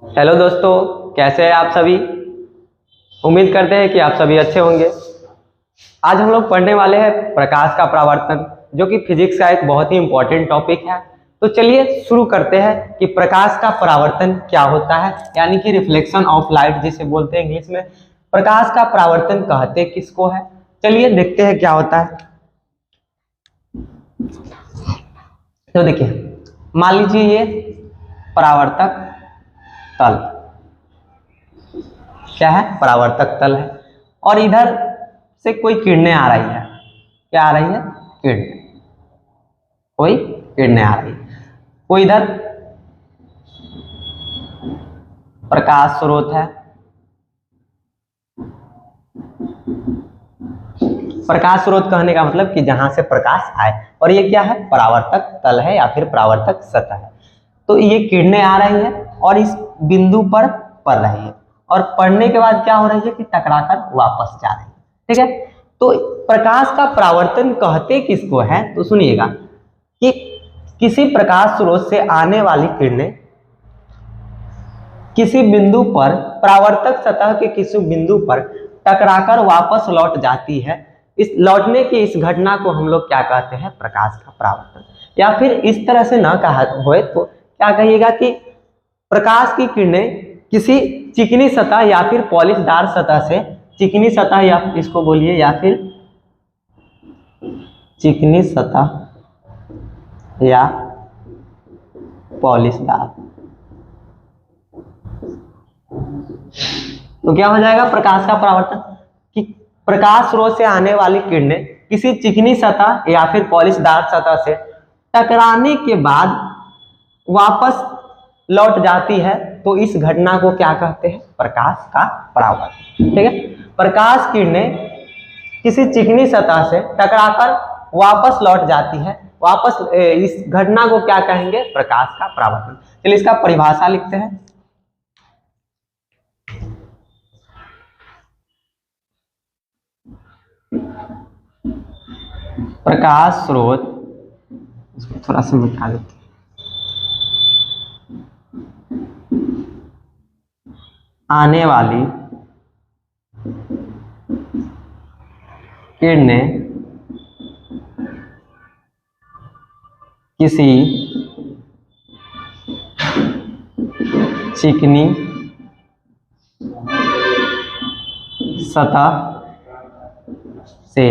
Hello दोस्तों, कैसे हैं आप सभी। उम्मीद करते हैं कि आप सभी अच्छे होंगे। आज हम लोग पढ़ने वाले हैं प्रकाश का परावर्तन, जो कि फिजिक्स का एक बहुत ही इम्पोर्टेंट टॉपिक है। तो चलिए शुरू करते हैं कि प्रकाश का परावर्तन क्या होता है, यानी कि रिफ्लेक्शन ऑफ लाइट जिसे बोलते हैं इंग्लिश में। प्रकाश का परावर्तन कहते किसको है, चलिए देखते हैं क्या होता है। तो देखिए, मान लीजिए ये परावर्तक तल, क्या है, परावर्तक तल है, और इधर से कोई किरणें आ रही है। क्या आ रही है? किरणें, कोई किरणें आ रही है। कोई इधर प्रकाश स्रोत है। प्रकाश स्रोत कहने का मतलब कि जहां से प्रकाश आए, और ये क्या है? परावर्तक तल है या फिर परावर्तक सतह है। तो ये किरणें आ रही है और इस बिंदु पर पड़ रही है, और पड़ने के बाद क्या हो रही है कि टकराकर वापस जा रही है। ठीक है, तो प्रकाश का परावर्तन कहते किसको है, तो सुनिएगा कि किसी प्रकाश स्रोत से आने वाली किरणें किसी बिंदु पर, परावर्तक सतह के किसी बिंदु पर टकराकर वापस लौट जाती है। इस लौटने की इस घटना को हम लोग क्या कहते हैं? प्रकाश का परावर्तन। या फिर इस तरह से ना कहा होए तो क्या कहिएगा कि प्रकाश की किरणें किसी चिकनी सतह या फिर पॉलिशदार सतह से, चिकनी सतह या इसको बोलिए, या फिर चिकनी सतह या पॉलिशदार, तो क्या हो जाएगा प्रकाश का परावर्तन? कि प्रकाश स्रोत से आने वाली किरणें किसी चिकनी सतह या फिर पॉलिशदार सतह से टकराने के बाद वापस लौट जाती है, तो इस घटना को क्या कहते हैं? प्रकाश का परावर्तन। ठीक है, प्रकाश किरणें किसी चिकनी सतह से टकराकर वापस लौट जाती है, वापस इस घटना को क्या कहेंगे? प्रकाश का परावर्तन। चलिए इसका परिभाषा लिखते हैं। प्रकाश स्रोत, इसको थोड़ा सा मिटा देते हैं। आने वाली किरणें किसी चिकनी सतह से,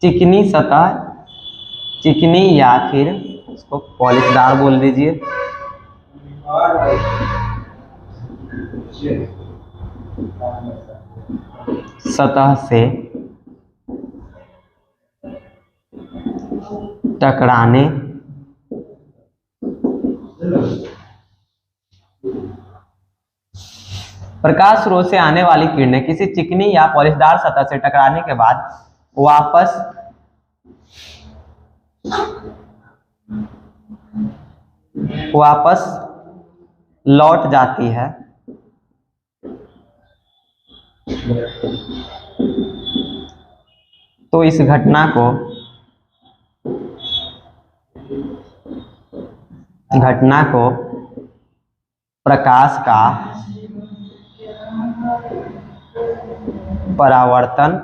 चिकनी सतह, चिकनी या फिर इसको पॉलिशदार बोल दीजिए, सतह से टकराने प्रकाश स्रोत से आने वाली किरणें किसी चिकनी या पॉलिशदार सतह से टकराने के बाद वापस लौट जाती है, तो इस घटना को प्रकाश का परावर्तन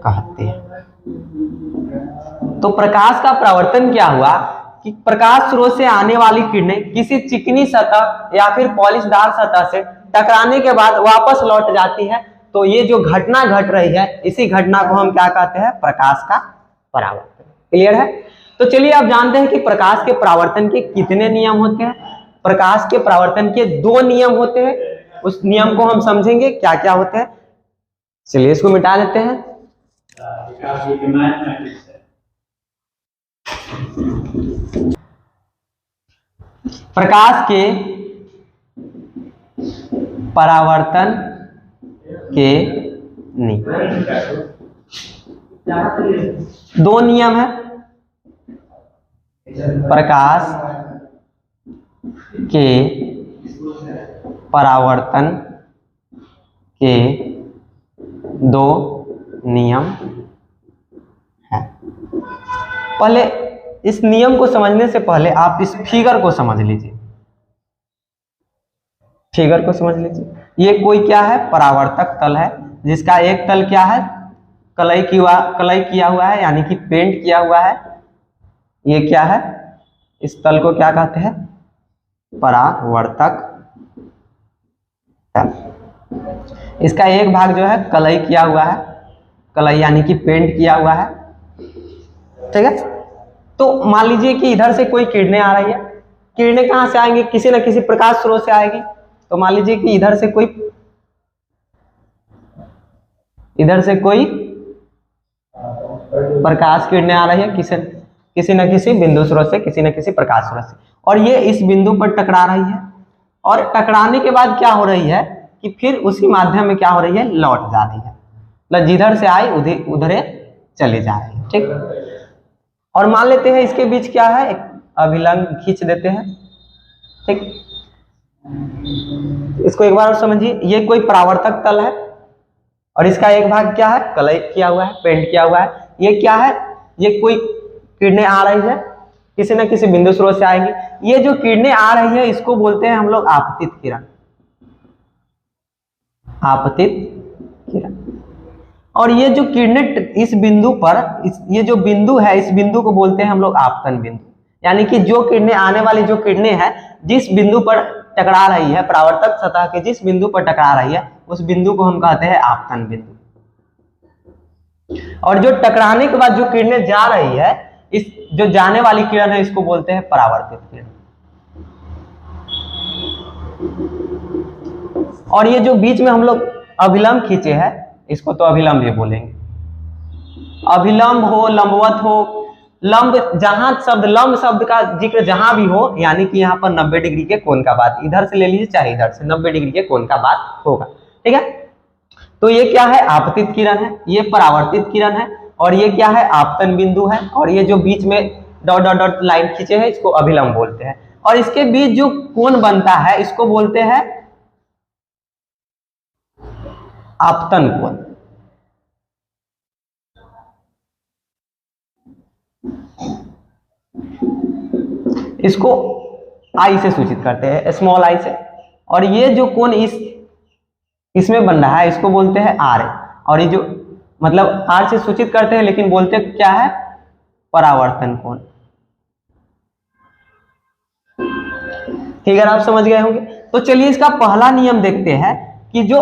कहते हैं। तो प्रकाश का परावर्तन क्या हुआ कि प्रकाश स्रोत से आने वाली किरणें किसी चिकनी सतह या फिर पॉलिशदार सतह से टकराने के बाद वापस लौट जाती है। तो ये जो घटना घट रही है, इसी घटना को हम क्या कहते हैं? प्रकाश का परावर्तन। क्लियर है? तो चलिए आप जानते हैं कि प्रकाश के परावर्तन के कितने नियम होते हैं। प्रकाश के परावर्तन के 2 नियम होते हैं। उस नियम को हम समझेंगे क्या क्या होते हैं। चलिए इसको मिटा देते हैं। प्रकाश के परावर्तन के नियम, 2 नियम है। प्रकाश के परावर्तन के 2 नियम है। पहले इस नियम को समझने से पहले आप इस फिगर को समझ लीजिए। फिगर को समझ लीजिए। ये कोई क्या है, परावर्तक तल है, जिसका एक तल क्या है, कलई किया हुआ है, यानी कि पेंट किया हुआ है। ये क्या है, इस तल को क्या कहते हैं, परावर्तक तल। इसका एक भाग जो है कलई किया हुआ है, कलई यानी कि पेंट किया हुआ है, ठीक है। तो मान लीजिए कि इधर से कोई किरणें आ रही है, किरणें कहां से आएंगी, किसी न किसी प्रकाश स्रोत से आएगी। तो मान लीजिए कि इधर से कोई प्रकाश किरणें आ रही है, किसी न किसी बिंदु स्रोत से, किसी न किसी प्रकाश स्रोत से, और ये इस बिंदु पर टकरा रही है, और टकराने के बाद क्या हो रही है कि फिर उसी माध्यम में क्या हो रही है, लौट जा रही है, मतलब जिधर से आई उधर चली जा रही है, ठीक। और मान लेते हैं इसके बीच क्या है, एक अभिलंब खींच देते हैं, ठीक। इसको एक बार और समझिए, ये कोई परावर्तक तल है और इसका एक भाग क्या है, कलई किया हुआ है, पेंट किया हुआ है। ये क्या है, ये कोई किरणें आ रही है, किसी न किसी बिंदु स्रोत से आएंगी। ये जो किरणें आ रही है इसको बोलते हैं हम लोग आपतित किरण, आपतित किरण। और ये जो किरणें इस बिंदु पर, ये जो बिंदु है, इस बिंदु को बोलते हैं हम लोग आपतन बिंदु, यानी कि जो किरणें आने वाली जो किरणें हैं जिस बिंदु पर टकरा रही है, परावर्तक सतह के जिस बिंदु पर टकरा रही है उस बिंदु को हम कहते हैं आपतन बिंदु। और जो टकराने के बाद जो किरणें जा रही है, इस जो जाने वाली किरण है इसको बोलते हैं परावर्तित किरण। और ये जो बीच में हम लोग अभिलंब खींचे हैं इसको तो अभिलंब ही बोलेंगे। अभिलंब हो, लंबवत हो, लंब, जहां शब्द लंब शब्द का जिक्र जहां भी हो, यानी कि यहाँ पर 90 डिग्री के कोण का बात, इधर से ले लीजिए चाहे इधर से, 90 डिग्री के कोण का बात होगा, ठीक है। तो ये क्या है, आपतित किरण है, ये परावर्तित किरण है, और ये क्या है, आपतन बिंदु है, और ये जो बीच में डॉट डॉट डॉट लाइन खींचे हैं इसको अभिलंब बोलते हैं। और इसके बीच जो कोण बनता है इसको बोलते हैं आपतन कोण। इसको आई से सूचित करते हैं, स्मॉल आई से। और ये जो कोण इसमें बन रहा है इसको बोलते हैं आर। और ये जो मतलब आर से सूचित करते हैं लेकिन बोलते क्या है, परावर्तन कोण। ठीक है, आप समझ गए होंगे। तो चलिए इसका पहला नियम देखते हैं कि जो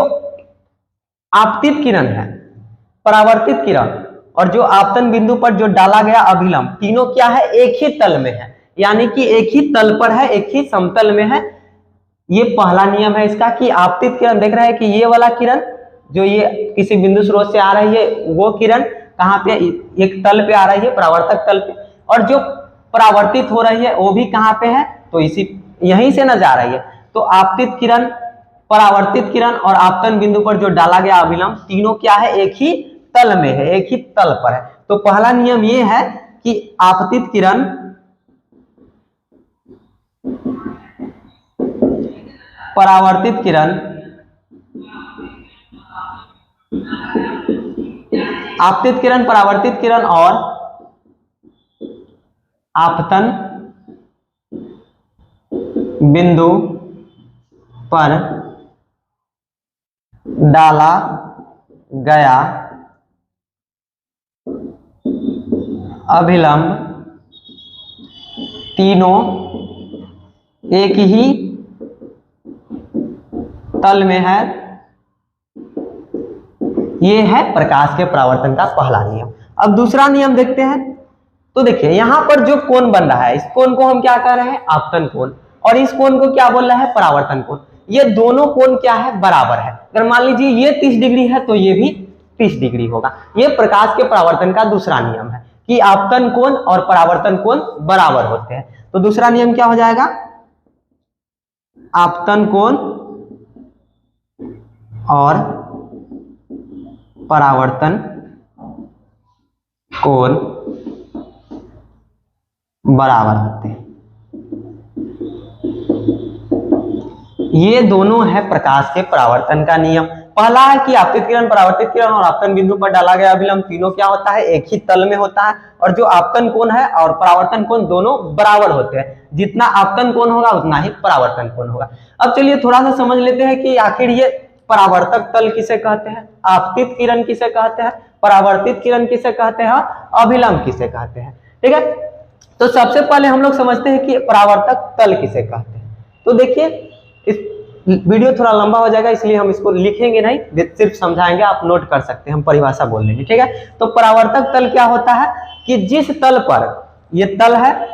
आपतित किरण है, परावर्तित किरण और जो आपतन बिंदु पर जो डाला गया अभिलंब, तीनों क्या है, एक ही तल में है, यानी कि एक ही तल पर है, एक ही समतल में है। ये पहला नियम है इसका कि आपतित किरण, देख रहे हैं कि ये वाला किरण जो ये किसी बिंदु स्रोत से आ रही है, वो किरण कहां पे, एक तल पे आ रही है, परावर्तक तल पे, और जो परावर्तित हो रही है वो भी कहां पे है, तो इसी यहीं से न जा रही है। तो आपतित किरण, परावर्तित किरण और आपतन बिंदु पर जो डाला गया अभिलंब, तीनों क्या है, एक ही तल में है, एक ही तल पर है। तो पहला नियम ये है कि आपतित किरण परावर्तित किरण, आपतित किरण, परावर्तित किरण और आपतन बिंदु पर डाला गया अभिलंब तीनों एक ही तल में है। ये है प्रकाश के परावर्तन का पहला नियम। अब दूसरा नियम देखते हैं। तो देखिए यहां पर जो कोण बन रहा है, इस कोण को हम क्या कह रहे हैं, आपतन कोण, और इस कोण को क्या बोल रहा है, परावर्तन कोण। ये दोनों कोण क्या है, बराबर है। अगर मान लीजिए ये 30 डिग्री है तो ये भी 30 डिग्री होगा। ये प्रकाश के परावर्तन का दूसरा नियम है कि आपतन कोण और परावर्तन कोण बराबर होते हैं। तो दूसरा नियम क्या हो जाएगा, आपतन कोण और परावर्तन कोण बराबर होते हैं। ये दोनों है प्रकाश के परावर्तन का नियम। पहला है कि आपतित किरण, परावर्तित किरण और आपतन बिंदु पर डाला गया अभिलंब तीनों क्या होता है, एक ही तल में होता है, और जो आपतन कोण है और परावर्तन कोण दोनों बराबर होते हैं, जितना आपतन कोण होगा उतना ही परावर्तन कोण होगा। अब चलिए थोड़ा सा समझ लेते हैं कि आखिर ये परावर्तक तल किसे कहते हैं, आपतित किरण किसे कहते हैं, परावर्तित किरण किसे कहते हैं, अभिलंब किसे कहते हैं। ठीक है, तो सबसे पहले हम लोग समझते हैं कि परावर्तक तल किसे कहते हैं। तो देखिए इस वीडियो थोड़ा लंबा हो जाएगा इसलिए हम इसको लिखेंगे नहीं, सिर्फ समझाएंगे, आप नोट कर सकते हैं, हम परिभाषा बोल लेंगे। ठीक है, तो परावर्तक तल क्या होता है कि जिस तल पर, ये तल है,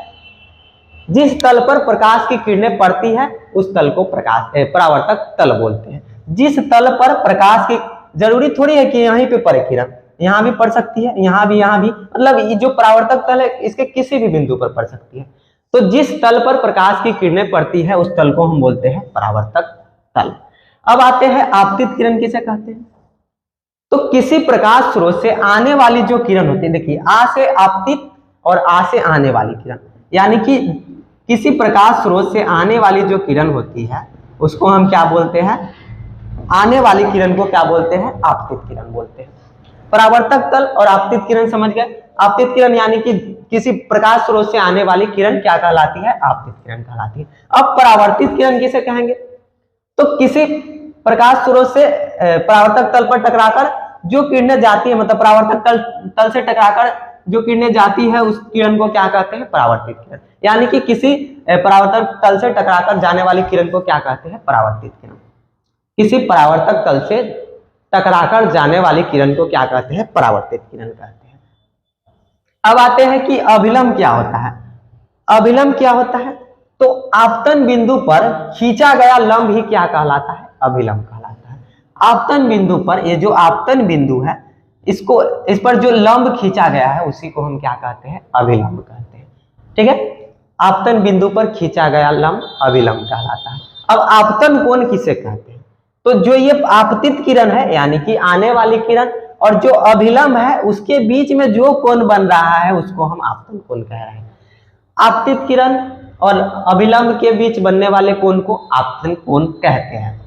जिस तल पर प्रकाश की किरणें पड़ती है उस तल को परावर्तक तल बोलते हैं। जिस तल पर प्रकाश की, जरूरी थोड़ी है कि यहीं पे पड़े किरण, यहाँ भी पड़ सकती है, यहाँ भी, मतलब ये जो परावर्तक तल है इसके किसी भी बिंदु पर पड़ सकती है। तो जिस तल पर प्रकाश की किरणें पड़ती है उस तल को हम बोलते हैं परावर्तक तल। अब आते हैं आपतित किरण किसे कहते हैं। तो किसी प्रकाश स्रोत से आने वाली जो किरण होती है, देखिए आ से आपतित और आ से आने वाली किरण, यानी कि किसी प्रकाश स्रोत से आने वाली जो किरण होती है उसको हम क्या बोलते हैं, आने वाली किरण को क्या बोलते हैं, आपतित किरण बोलते हैं। परावर्तक तल और आपतित किरण समझ गए। आपतित किरण यानी कि किसी प्रकाश स्रोत से आने वाली किरण क्या कहलाती है, आपतित किरण कहलाती है। अब परावर्तित किरण किसे कहेंगे, तो किसी प्रकाश स्रोत से परावर्तक तल पर टकराकर जो किरणें जाती है, मतलब परावर्तक तल से टकराकर जो किरणें जाती है उस किरण को क्या कहते हैं, परावर्तित किरण। यानी कि किसी परावर्तक तल से टकराकर जाने वाली किरण को क्या कहते हैं, परावर्तित किरण। किसी परावर्तक तल से टकराकर जाने वाली किरण को क्या कहते हैं, परावर्तित किरण कहते हैं। अब आते हैं कि अभिलंब क्या होता है। अभिलंब क्या होता है, तो आपतन बिंदु पर खींचा गया लंब ही क्या कहलाता है, अभिलंब कहलाता है। आपतन बिंदु पर, ये जो आपतन बिंदु है इसको, इस पर जो लंब खींचा गया है उसी को हम क्या कहते हैं, अभिलंब कहते हैं। ठीक है, आपतन बिंदु पर खींचा गया लंब अभिलंब कहलाता है। अब आपतन कोण किसे कहते हैं, तो जो ये आपतित किरण है यानी कि आने वाली किरण और जो अभिलंब है उसके बीच में जो कोण बन रहा है उसको हम आपतन कोण कह रहे हैं। आपतित किरण और अभिलंब के बीच बनने वाले कोण को आपतन कोण कहते हैं।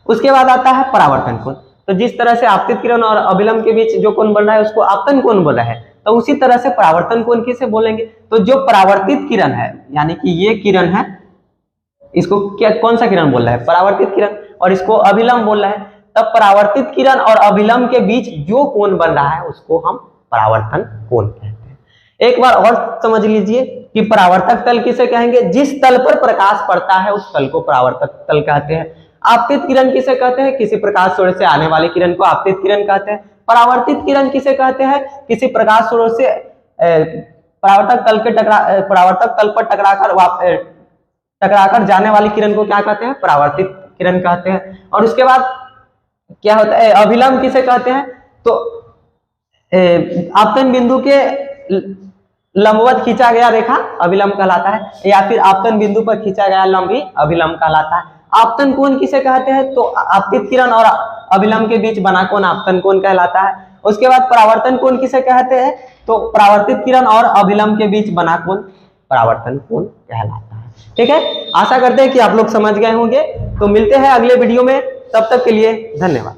उसके बाद आता है परावर्तन कोण। तो जिस तरह से आपतित किरण और अभिलंब के बीच जो कोण बन रहा है उसको आपतन कोण बोल रहा है, तो उसी तरह से परावर्तन कोण किसे बोलेंगे, तो जो परावर्तित किरण है यानी कि ये किरण है, इसको क्या, कौन सा किरण बोल रहा है, परावर्तित किरण, और इसको अभिलंब बोल रहा है, तब परावर्तित किरण और अभिलंब के बीच जो कोण बन रहा है उसको हम परावर्तन कोण कहते हैं। एक बार और समझ लीजिए कि परावर्तक तल किसे कहेंगे, जिस तल पर प्रकाश पड़ता है उस तल को परावर्तक तल कहते हैं। आपतित किरण किसे कहते हैं, किसी प्रकाश स्रोत से आने वाली किरण को आपतित किरण कहते हैं। परावर्तित किरण किसे कहते हैं, किसी प्रकाश स्रोत से परावर्तक तल पर टकराकर जाने वाली किरण को क्या कहते हैं, परावर्तित किरण कहते हैं। और उसके बाद क्या होता है, अभिलंब किसे कहते हैं, तो आपतन बिंदु के लंबवत खींचा गया रेखा अभिलंब कहलाता है, या फिर आपतन बिंदु पर खींचा गया लंब भी अभिलंब कहलाता है। आपतन कोण किसे कहते हैं, तो आपतित किरण और अभिलंब के बीच बना कोण आपतन कोण कहलाता है। उसके बाद परावर्तन कोण किसे कहते हैं, तो परावर्तित किरण और अभिलंब के बीच बना कोण परावर्तन कोण कहलाता है। ठीक है, आशा करते हैं कि आप लोग समझ गए होंगे। तो मिलते हैं अगले वीडियो में, तब तक के लिए धन्यवाद।